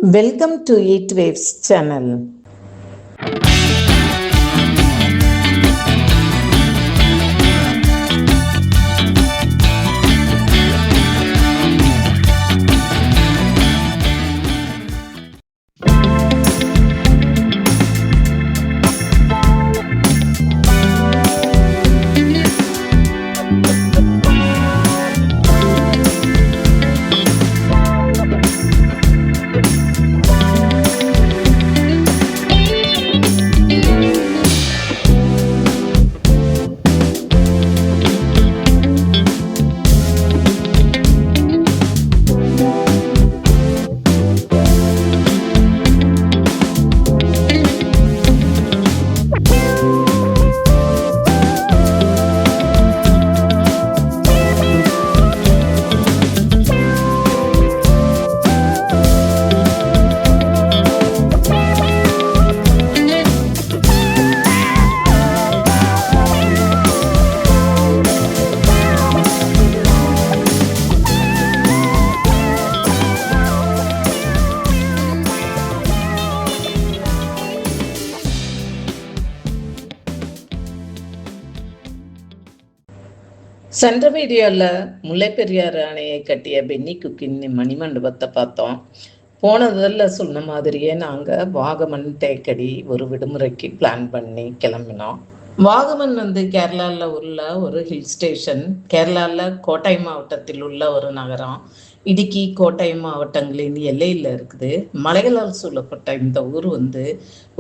Welcome to Eat Waves channel. சென்ற வீடியோவில் முல்லை பெரியாறு அணையை கட்டிய பென்னி குக்கின் மணிமண்டபத்தை பார்த்தோம். போனதில் சொன்ன மாதிரியே நாங்கள் வாகமன் தேக்கடி ஒரு விடுமுறைக்கு பிளான் பண்ணி கிளம்பினோம். வாகமன் கேரளாவில் உள்ள ஒரு ஹில் ஸ்டேஷன். கேரளாவில் கோட்டை மாவட்டத்தில் உள்ள ஒரு நகரம். இடுக்கி கோட்டை மாவட்டங்களின் எல்லையில் இருக்குது. மலைகளால் சூழப்பட்ட இந்த ஊர்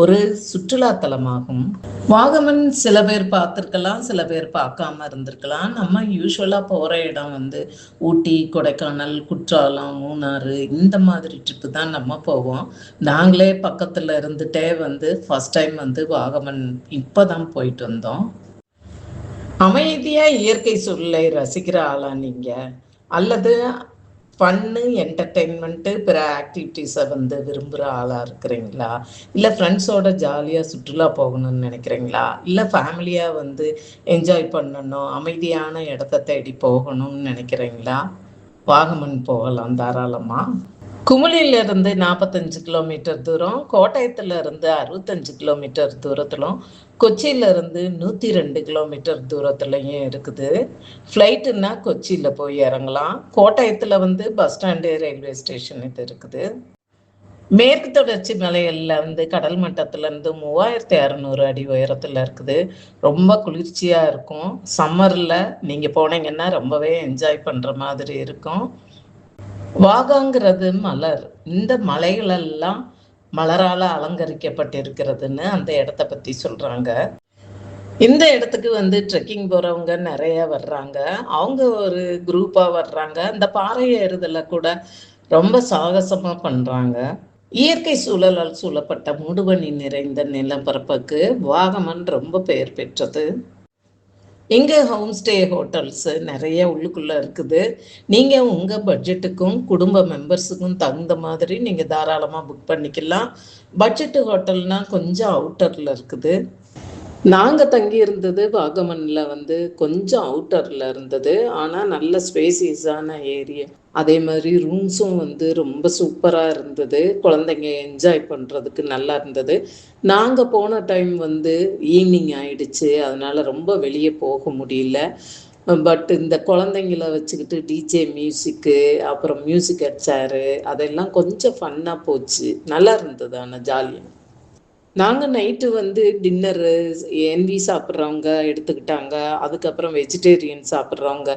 ஒரு சுற்றுலாத்தலமாகும். வாகமன் சில பேர் பார்த்துருக்கலாம், சில பேர் பார்க்காம இருந்திருக்கலாம். நம்ம யூஸ்வலாக போகிற இடம் ஊட்டி, கொடைக்கானல், குற்றாலம், மூணாறு இந்த மாதிரி ட்ரிப்பு தான் நம்ம போவோம். நாங்களே பக்கத்தில் இருந்துட்டே ஃபர்ஸ்ட் டைம் வாகமன் இப்போ தான் போயிட்டு வந்தோம். அமைதியாக இயற்கை சூழலை ரசிக்கிற ஆளா நீங்கள், அல்லது ஃபன்னு, என்டர்டெயின்மெண்ட்டு, பிற ஆக்டிவிட்டீஸை விரும்புகிற ஆளாக இருக்கிறீங்களா, இல்லை ஃப்ரெண்ட்ஸோட ஜாலியாக சுற்றுலா போகணும்னு நினைக்கிறீங்களா, இல்லை ஃபேமிலியாக என்ஜாய் பண்ணணும், அமைதியான இடத்த தேடி போகணும்னு நினைக்கிறீங்களா? வாகமன் போகலாம் தாராளமாக. குமுளியிலிருந்து 45 கிலோமீட்டர் தூரம், கோட்டயத்திலிருந்து 65 கிலோமீட்டர் தூரத்திலும், கொச்சியிலிருந்து 102 கிலோமீட்டர் தூரத்துலையும் இருக்குது. ஃப்ளைட்டுன்னா கொச்சியில் போய் இறங்கலாம். கோட்டயத்தில் பஸ் ஸ்டாண்டு, ரயில்வே ஸ்டேஷன் இது இருக்குது. மேற்கு தொடர்ச்சி மலைகளில் கடல் மட்டத்திலேருந்து 3600 அடி உயரத்தில் இருக்குது. ரொம்ப குளிர்ச்சியாக இருக்கும். சம்மரில் நீங்கள் போனீங்கன்னா ரொம்பவே என்ஜாய் பண்ணுற மாதிரி இருக்கும். வாகாங்கிறது மலர். இந்த மலைகளெல்லாம் மலரால் அலங்கரிக்கப்பட்டிருக்கிறதுன்னு அந்த இடத்த பற்றி சொல்கிறாங்க. இந்த இடத்துக்கு ட்ரெக்கிங் போகிறவங்க நிறைய வர்றாங்க. அவங்க ஒரு குரூப்பாக வர்றாங்க. அந்த பாறை ஏறுதலை கூட ரொம்ப சாகசமாக பண்ணுறாங்க. இயற்கை சூழலால் சூழப்பட்ட மூடுபனி நிறைந்த நிலப்பரப்புக்கு வாகமன் ரொம்ப பெயர் பெற்றது. இங்கே ஹோம் ஸ்டே ஹோட்டல்ஸ் நிறைய உள்ளுக்குள்ளே இருக்குது. நீங்கள் உங்கள் பட்ஜெட்டுக்கும் குடும்ப மெம்பர்ஸுக்கும் தகுந்த மாதிரி நீங்கள் தாராளமாக புக் பண்ணிக்கலாம். பட்ஜெட்டு ஹோட்டல்னால் கொஞ்சம் அவுட்டரில் இருக்குது. நாங்கள் தங்கி இருந்தது வாகமனில் கொஞ்சம் அவுட்டரில் இருந்தது. ஆனால் நல்ல ஸ்பேசியஸான ஏரியா. அதே மாதிரி ரூம்ஸும் ரொம்ப சூப்பராக இருந்தது. குழந்தைங்க என்ஜாய் பண்ணுறதுக்கு நல்லா இருந்தது. நாங்கள் போன டைம் ஈவினிங் ஆயிடுச்சு. அதனால் ரொம்ப வெளியே போக முடியல. பட் இந்த குழந்தைங்கள வச்சுக்கிட்டு டிஜே மியூசிக்கு, அப்புறம் மியூசிக் சேரு, அதெல்லாம் கொஞ்சம் ஃபன்னாக போச்சு. நல்லா இருந்தது. ஆனால் ஜாலியாக நாங்கள் நைட்டு டின்னரு என்வி சாப்பிட்றவங்க எடுத்துக்கிட்டாங்க. அதுக்கப்புறம் வெஜிடேரியன் சாப்பிட்றவங்க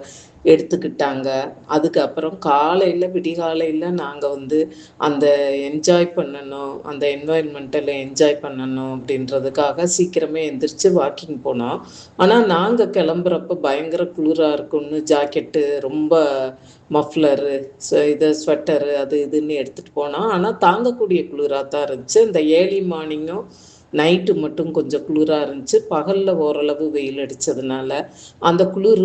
எடுத்துக்கிட்டாங்க. அதுக்கப்புறம் காலையில் விடிகாலையில் நாங்கள் அந்த என்ஜாய் பண்ணணும், அந்த என்வாயன்மெண்ட்டில் என்ஜாய் பண்ணணும் அப்படின்றதுக்காக சீக்கிரமே எந்திரிச்சு வாக்கிங் போனோம். ஆனால் நாங்கள் கிளம்புறப்ப பயங்கர குளிராக இருக்குன்னு ஜாக்கெட்டு, ரொம்ப மஃப்லரு, ஸ்வெட்டரு, அது இதுன்னு எடுத்துகிட்டு போனோம். ஆனால் தாங்கக்கூடிய குளிராக தான் இருந்துச்சு. இந்த ஏர்லி மார்னிங்கும் நைட்டு மட்டும் கொஞ்சம் குளிராக இருந்துச்சு. பகலில் ஓரளவு வெயில் அடித்ததுனால அந்த குளிர்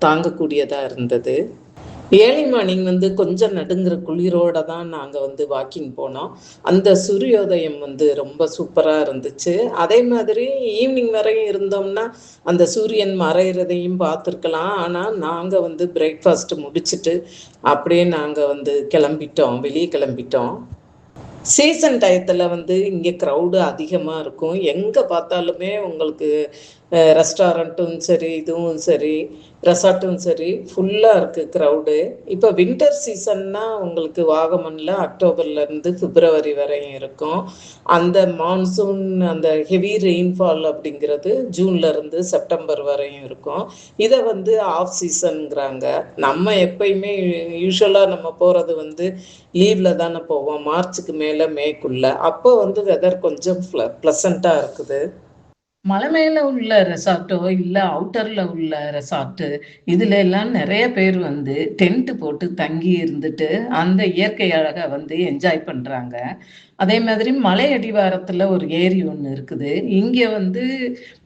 தாங்கக்கூடியதாக இருந்தது. ஏர்லி மார்னிங் கொஞ்சம் நடுங்கிற குளிரோட தான் நாங்கள் வாக்கிங் போனோம். அந்த சூரியோதயம் ரொம்ப சூப்பராக இருந்துச்சு. அதே மாதிரி ஈவினிங் வரையும் இருந்தோம்னா அந்த சூரியன் மறைகிறதையும் பார்த்துருக்கலாம். ஆனால் நாங்கள் பிரேக்ஃபாஸ்ட்டு முடிச்சுட்டு அப்படியே நாங்கள் கிளம்பிட்டோம், வெளியே கிளம்பிட்டோம். சீசன் டயத்தில் வந்து இங்கே க்ரௌடு அதிகமாக இருக்கும். எங்கே பார்த்தாலுமே உங்களுக்கு ரெஸ்டாரண்ட்டும் சரி, இதுவும் சரி, ரெசார்ட்டும் சரி, ஃபுல்லாக இருக்குது க்ரௌடு. இப்போ வின்டர் சீசன்னா உங்களுக்கு வாகமனில் அக்டோபர்லேருந்து பிப்ரவரி வரையும் இருக்கும். அந்த மான்சூன் அந்த ஹெவி ரெயின்ஃபால் அப்படிங்கிறது ஜூன்லேருந்து செப்டம்பர் வரையும் இருக்கும். இதை வந்து ஆஃப் சீசனுங்கிறாங்க. நம்ம எப்பயுமே யூஸ்வலாக நம்ம போகிறது வந்து லீவில் தானே போவோம், மார்ச்சுக்கு மேலே மேக்குள்ளே. அப்போ வந்து வெதர் கொஞ்சம் ப்ளசண்ட்டாக இருக்குது. மலை மேல உள்ள ரெசார்ட்டோ இல்ல அவுட்டர்ல உள்ள ரெசார்ட்டு இதுல எல்லாம் நிறைய பேர் வந்து டென்ட் போட்டு தங்கி இருந்துட்டு அந்த இயற்கை அழகை வந்து என்ஜாய் பண்றாங்க. அதே மாதிரி மலை அடிவாரத்துல ஒரு ஏரி ஒன்று இருக்குது. இங்க வந்து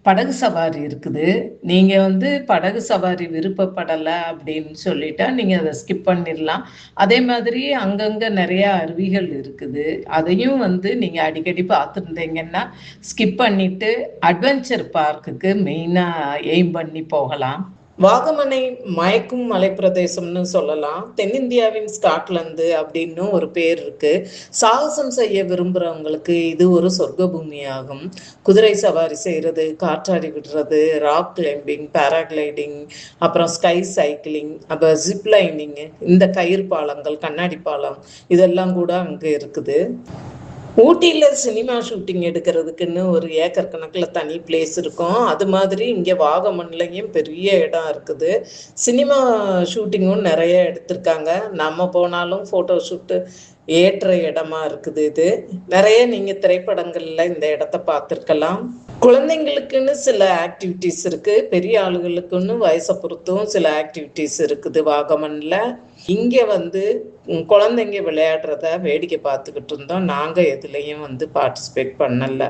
படகு சவாரி இருக்குது. நீங்க வந்து படகு சவாரி விருப்பப்படலை அப்படின்னு சொல்லிட்டா நீங்க அதை ஸ்கிப் பண்ணிடலாம். அதே மாதிரி அங்கங்க நிறைய அருவிகள் இருக்குது. அதையும் வந்து நீங்க அடிக்கடி பார்த்துருந்தீங்கன்னா ஸ்கிப் பண்ணிட்டு அட்வென்ச்சர் பார்க்குக்கு மெயினா எய்ம் பண்ணி போகலாம். வாகமனை மயக்கும் மலைப்பிரதேசம்னு சொல்லலாம். தென்னிந்தியாவின் ஸ்காட்லாந்து அப்படின்னு ஒரு பேர் இருக்கு. சாகசம் செய்ய விரும்புகிறவங்களுக்கு இது ஒரு சொர்க்க பூமியாகும். குதிரை சவாரி செய்கிறது, காற்றாடி விடுறது, ராக் கிளைம்பிங், பேராகிளைடிங், அப்புறம் ஸ்கை சைக்கிளிங், அப்புறம் ஜிப் லைனிங், இந்த கயிறு பாலங்கள், கண்ணாடி பாலம், இதெல்லாம் கூட அங்கே இருக்குது. ஊட்டியில் சினிமா ஷூட்டிங் எடுக்கிறதுக்குன்னு ஒரு ஏக்கர் கணக்கில் தனி பிளேஸ் இருக்கும். அது மாதிரி இங்கே வாகமன்லையும் பெரிய இடம் இருக்குது. சினிமா ஷூட்டிங்கும் நிறைய எடுத்திருக்காங்க. நம்ம போனாலும் ஃபோட்டோ ஷூட்டு ஏற்ற இடமா இருக்குது. இது நிறைய நீங்கள் திரைப்படங்களில் இந்த இடத்த பார்த்துருக்கலாம். குழந்தைங்களுக்குன்னு சில ஆக்டிவிட்டிஸ் இருக்குது, பெரிய ஆளுகளுக்குன்னு வயசை பொறுத்தும் சில ஆக்டிவிட்டிஸ் இருக்குது வாகமனில். இங்கே வந்து குழந்தைங்க விளையாடுறத வேடிக்கை பார்த்துக்கிட்டு இருந்தோம். நாங்கள் எதுலேயும் வந்து பார்ட்டிசிபேட் பண்ணலை.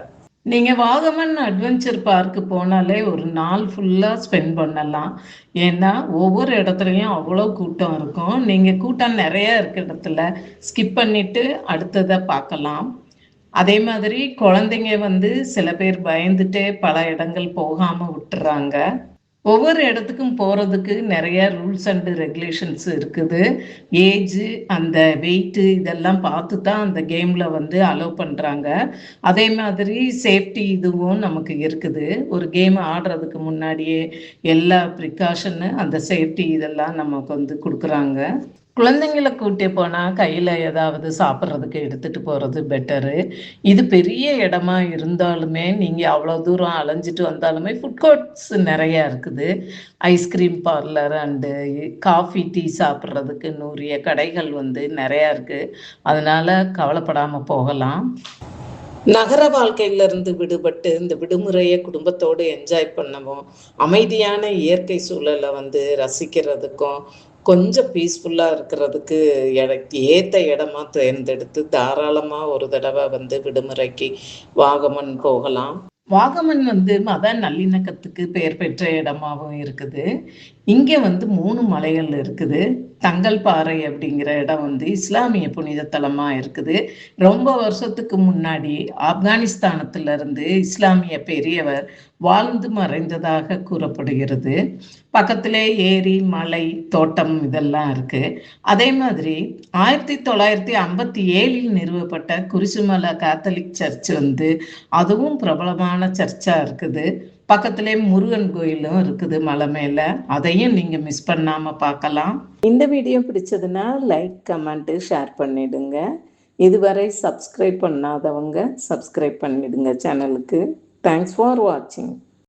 நீங்கள் வாகமன் அட்வென்ச்சர் பார்க்கு போனாலே ஒரு நாள் ஃபுல்லாக ஸ்பெண்ட் பண்ணலாம். ஏன்னா ஒவ்வொரு இடத்துலையும் அவ்வளோ கூட்டம் இருக்கும். நீங்கள் கூட்டம் நிறைய இருக்க இடத்துல ஸ்கிப் பண்ணிவிட்டு அடுத்ததை பார்க்கலாம். அதே மாதிரி குழந்தைங்க வந்து சில பேர் பயந்துட்டே பல இடங்கள் போகாமல் விட்டுறாங்க. ஒவ்வொரு இடத்துக்கும் போகிறதுக்கு நிறைய ரூல்ஸ் அண்ட் ரெகுலேஷன்ஸ் இருக்குது. ஏஜு, அந்த வெயிட்டு, இதெல்லாம் பார்த்து தான் அந்த கேமில் வந்து அலோவ் பண்ணுறாங்க. அதே மாதிரி சேஃப்டி இதுவும் நமக்கு இருக்குது. ஒரு கேம் ஆடுறதுக்கு முன்னாடியே எல்லா ப்ரிகாஷனு, அந்த சேஃப்டி இதெல்லாம் நமக்கு வந்து கொடுக்குறாங்க. குழந்தைங்களை கூட்டி போனால் கையில் ஏதாவது சாப்பிட்றதுக்கு எடுத்துகிட்டு போகிறது பெட்டரு. இது பெரிய இடமா இருந்தாலுமே நீங்கள் அவ்வளோ தூரம் அலைஞ்சிட்டு வந்தாலுமே ஃபுட் கோர்ட்ஸ் நிறையா இருக்குது. Ice cream parlour and coffee, tea சாப்பிட்றதுக்கு நூறிய கடைகள் வந்து நிறையா இருக்குது. அதனால் கவலைப்படாமல் போகலாம். நகர வாழ்க்கையிலிருந்து விடுபட்டு இந்த விடுமுறையை குடும்பத்தோடு என்ஜாய் பண்ணவும், அமைதியான இயற்கை சூழலை வந்து ரசிக்கிறதுக்கும், கொஞ்சம் பீஸ்ஃபுல்லாக இருக்கிறதுக்கு எனக்கு ஏற்ற இடமா தேர்ந்தெடுத்து தாராளமாக ஒரு தடவை வந்து விடுமுறைக்கு வாகமன் போகலாம். வாகமன் வந்து மத நல்லிணக்கத்துக்கு பெயர் பெற்ற இடமாகவும் இருக்குது. இங்கே வந்து 3 மலைகள் இருக்குது. தங்கல் பாறை அப்படிங்கிற இடம் வந்து இஸ்லாமிய புனித தலமாக இருக்குது. ரொம்ப வருஷத்துக்கு முன்னாடி ஆப்கானிஸ்தானத்திலிருந்து இஸ்லாமிய பெரியவர் வாழ்ந்து மறைந்ததாக கூறப்படுகிறது. பக்கத்திலே ஏரி, மலை, தோட்டம் இதெல்லாம் இருக்கு. அதே மாதிரி 1957 நிறுவப்பட்ட குரிசுமலை கேத்தலிக் சர்ச் வந்து அதுவும் பிரபலமான சர்ச்சா இருக்குது. பக்கத்திலே முருகன் கோயிலும் இருக்குது மலை மேல. அதையும் நீங்க மிஸ் பண்ணாம பார்க்கலாம். இந்த வீடியோ பிடிச்சதுன்னா லைக், கமெண்ட், ஷேர் பண்ணிடுங்க. இதுவரை சப்ஸ்கிரைப் பண்ணாதவங்க சப்ஸ்கிரைப் பண்ணிடுங்க சேனலுக்கு. தேங்க்ஸ் ஃபார் வாட்சிங்.